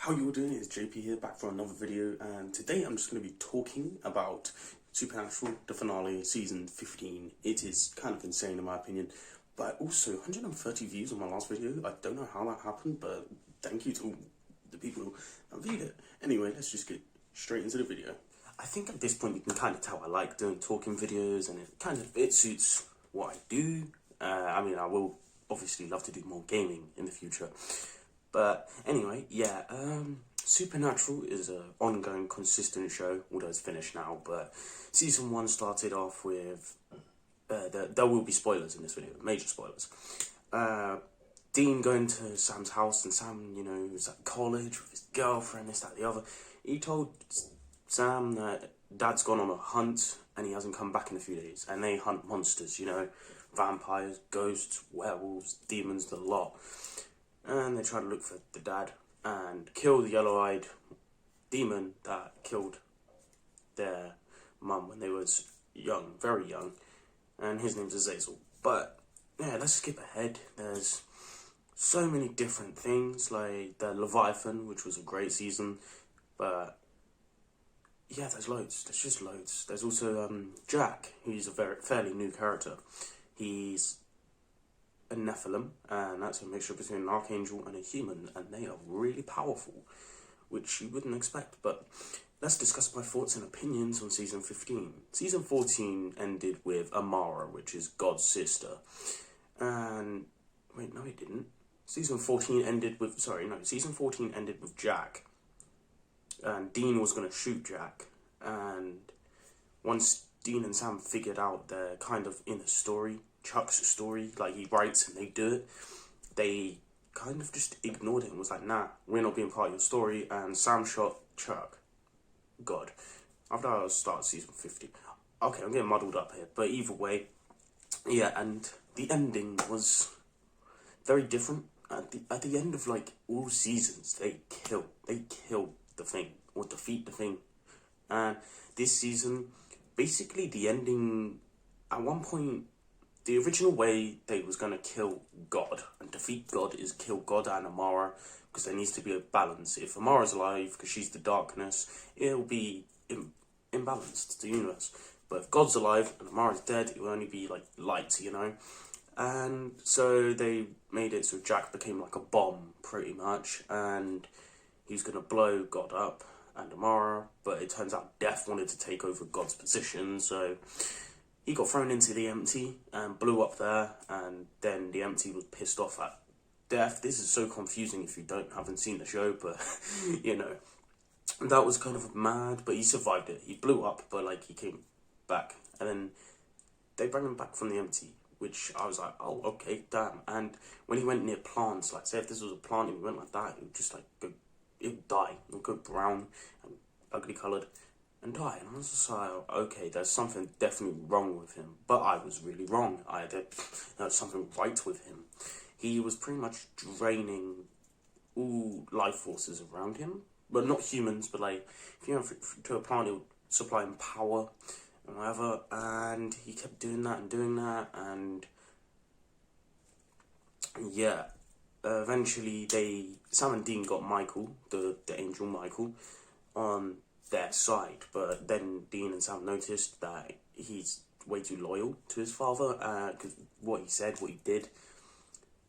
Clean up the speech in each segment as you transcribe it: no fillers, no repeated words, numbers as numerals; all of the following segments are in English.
How you all doing? It's JP here, back for another video, and today I'm just going to be talking about Supernatural, the finale, season 15. It is kind of insane in my opinion, but also 130 views on my last video. I don't know how that happened, but thank you to all the people that viewed it. Anyway, let's just get straight into the video. I think at this point you can kind of tell I like doing talking videos, and it suits what I do. I mean, I will obviously love to do more gaming in the future. But anyway, yeah, Supernatural is an ongoing, consistent show, although it's finished now. But season 1 started off with, there will be spoilers in this video, major spoilers. Dean going to Sam's house, and Sam, you know, was at college with his girlfriend, this, that, the other. He told Sam that Dad's gone on a hunt, and he hasn't come back in a few days. And they hunt monsters, you know, vampires, ghosts, werewolves, demons, the lot. And they try to look for the dad and kill the yellow-eyed demon that killed their mum when they was young, very young. And his name's Azazel. But, yeah, let's skip ahead. There's so many different things, like the Leviathan, which was a great season. But, yeah, there's loads. There's just loads. There's also Jack, who's a fairly new character. He's a Nephilim, and that's a mixture between an archangel and a human, and they are really powerful, which you wouldn't expect. But let's discuss my thoughts and opinions on season 15. Season 14 ended with Amara, which is God's sister, and wait, no, it didn't. Season 14 ended with Jack, and Dean was going to shoot Jack, and once Dean and Sam figured out their kind of inner story, Chuck's story, like he writes and they do it, they kind of just ignored it and was like, nah, we're not being part of your story, and Sam shot Chuck. God. After I started season 50. Okay, I'm getting muddled up here, but either way, yeah, and the ending was very different. At the end of, like, all seasons, they kill the thing, or defeat the thing. And this season, basically the ending, at one point, the original way they was going to kill God and defeat God is kill God and Amara, because there needs to be a balance. If Amara's alive, because she's the darkness, it'll be imbalanced, the universe. But if God's alive and Amara's dead, it will only be like light, you know? And so they made it so Jack became like a bomb, pretty much, and he was going to blow God up and Amara, but it turns out Death wanted to take over God's position, so he got thrown into the Empty and blew up there, and then the Empty was pissed off at Death. This is so confusing if you haven't seen the show, but, you know, that was kind of mad, but he survived it. He blew up, but, like, he came back, and then they bring him back from the Empty, which I was like, oh, okay, damn. And when he went near plants, like, say if this was a plant and he went like that, it would just, like, go, it would die. It would go brown and ugly coloured and die. And I was just like, okay, there's something definitely wrong with him. But I was really wrong. There was something right with him. He was pretty much draining all life forces around him. But not humans, but like, if you went to a plant, it would supply him power and whatever. And he kept doing that, and yeah. Eventually, Sam and Dean got Michael, the angel Michael, on their side, but then Dean and Sam noticed that he's way too loyal to his father, because what he said, what he did,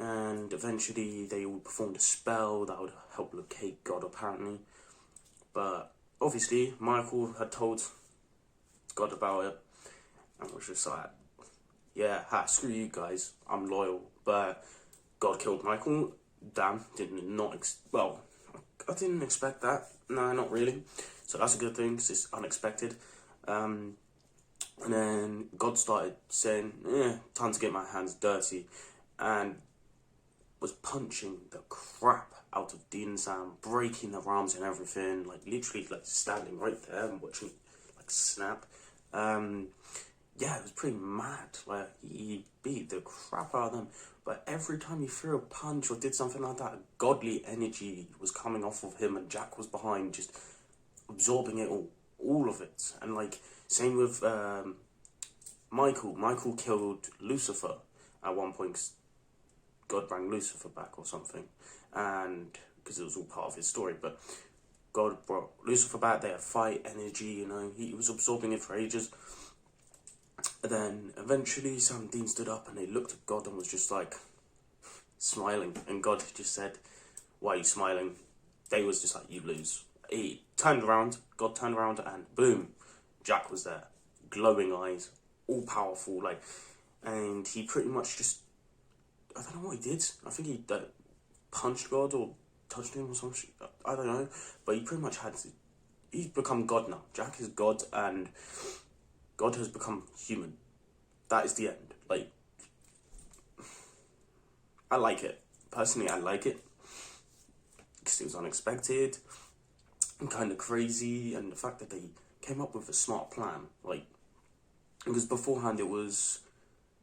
and eventually they all performed a spell that would help locate God, apparently. But obviously Michael had told God about it and was just like, yeah, screw you guys, I'm loyal. But God killed Michael. Damn, I didn't expect that. No, not really. So that's a good thing, because it's unexpected. And then God started saying, time to get my hands dirty. And was punching the crap out of Dean and Sam, breaking their arms and everything. Like, literally, like, standing right there and watching it, like, snap. Yeah, it was pretty mad. Like, he beat the crap out of them. But every time he threw a punch or did something like that, godly energy was coming off of him, and Jack was behind, just absorbing it all of it. And, like, same with Michael. Michael killed Lucifer at one point, 'cause God brought Lucifer back or something. And because it was all part of his story. But God brought Lucifer back. They had fight energy, you know. He was absorbing it for ages. And then eventually Sam Dean stood up and they looked at God and was just like smiling. And God just said, "Why are you smiling?" They was just like, "You lose." He turned around, God turned around, and boom, Jack was there. Glowing eyes, all powerful, like, and he pretty much just, I don't know what he did. I think he punched God or touched him or some shit. I don't know. But he pretty much he's become God now. Jack is God and God has become human. That is the end. Like, I like it. Personally, I like it. Because it was unexpected and kind of crazy. And the fact that they came up with a smart plan. Like, because beforehand it was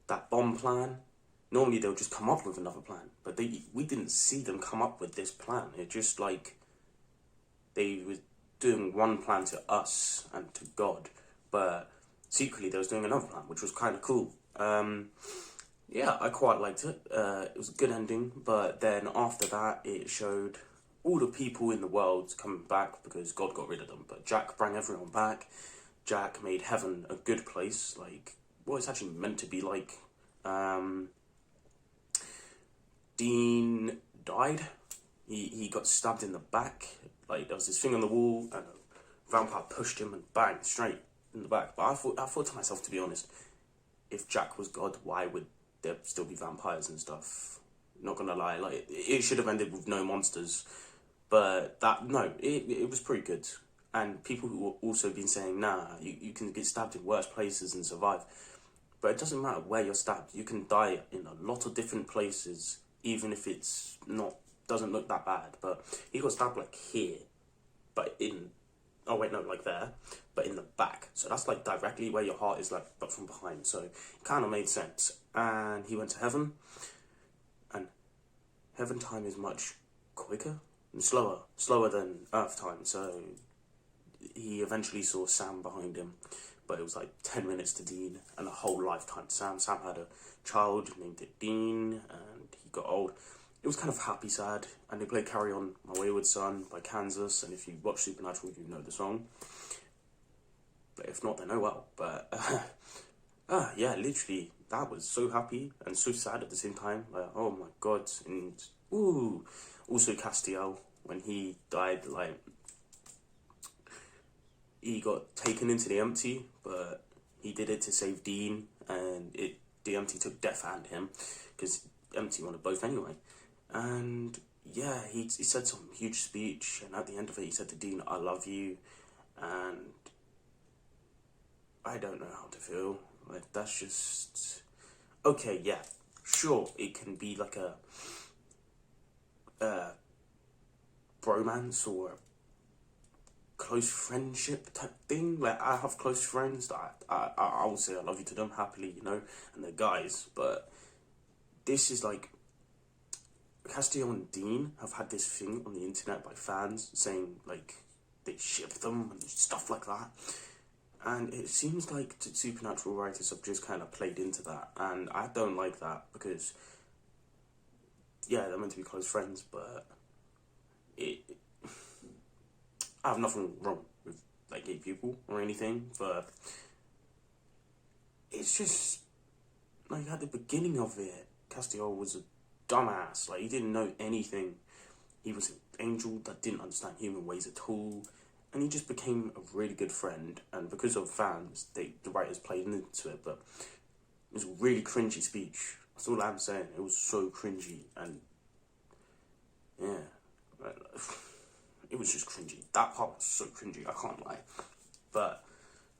that bomb plan. Normally they'll just come up with another plan. But we didn't see them come up with this plan. It just like, they were doing one plan to us and to God. But secretly they was doing another plan, which was kind of cool. Yeah, I quite liked it. It was a good ending, but then after that, it showed all the people in the world coming back because God got rid of them. But Jack brought everyone back. Jack made heaven a good place, like what it's actually meant to be like. Dean died. He got stabbed in the back. Like there was this thing on the wall, and a vampire pushed him and bang, straight in the back. But I thought to myself, to be honest, if Jack was God, why would there still be vampires and stuff? Not gonna lie, like it should have ended with no monsters. But it was pretty good. And people who also been saying, nah, you can get stabbed in worse places and survive. But it doesn't matter where you're stabbed. You can die in a lot of different places, even if it's doesn't look that bad. But he got stabbed like here, but like there, but in the back. So that's like directly where your heart is, like, but from behind. So it kind of made sense. And he went to heaven, and heaven time is much quicker and slower than earth time. So he eventually saw Sam behind him, but it was like 10 minutes to Dean and a whole lifetime to Sam. Sam had a child named it Dean, and he got old. It was kind of happy, sad, and they played Carry On, My Wayward Son by Kansas, and if you watch Supernatural, you know the song. But if not, then oh well. But, yeah, literally, that was so happy and so sad at the same time. Like, oh my god. And, ooh, also Castiel, when he died, like, he got taken into the empty, but he did it to save Dean, and the empty took Death and him, because empty wanted both anyway. And yeah, he said some huge speech, and at the end of it he said to Dean, "I love you," and I don't know how to feel. Like, that's just okay. Yeah, sure, it can be like a bromance or close friendship type thing. Like, I have close friends that I will say I love you to them happily, you know, and they're guys. But this is like, Castiel and Dean have had this thing on the internet by fans saying like they ship them and stuff like that. And it seems like Supernatural writers have just kind of played into that, and I don't like that because, yeah, they're meant to be close friends, but I have nothing wrong with like gay people or anything, but it's just like at the beginning of it, Castiel was a dumbass. Like, he didn't know anything. He was an angel that didn't understand human ways at all, and he just became a really good friend. And because of fans, the writers played into it, but it was a really cringy speech. That's all I'm saying. It was so cringy, and yeah, it was just cringy. That part was so cringy, I can't lie. But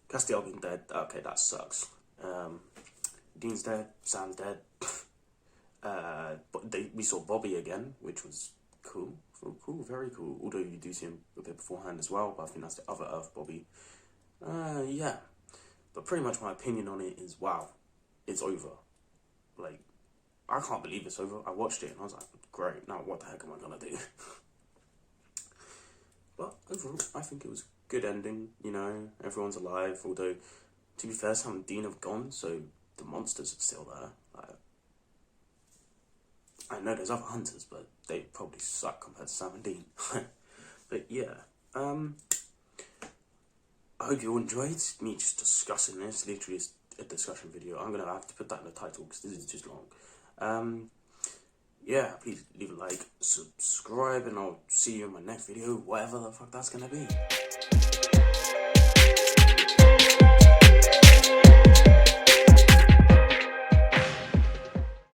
Castiel being dead, okay, that sucks. Dean's dead, Sam's dead. But we saw Bobby again, which was cool. So cool, very cool. Although you do see him a bit beforehand as well, but I think that's the other Earth Bobby. Yeah. But pretty much my opinion on it is, wow, it's over. Like, I can't believe it's over. I watched it and I was like, great, now what the heck am I gonna do? But overall, I think it was a good ending, you know, everyone's alive, although, to be fair, Sam and Dean have gone, so the monsters are still there. Like, I know there's other hunters, but they probably suck compared to 17. But yeah, I hope you all enjoyed me just discussing this. Literally, it's a discussion video. I'm gonna have to put that in the title because this is just long. Yeah, please leave a like, subscribe, and I'll see you in my next video, whatever the fuck that's gonna be.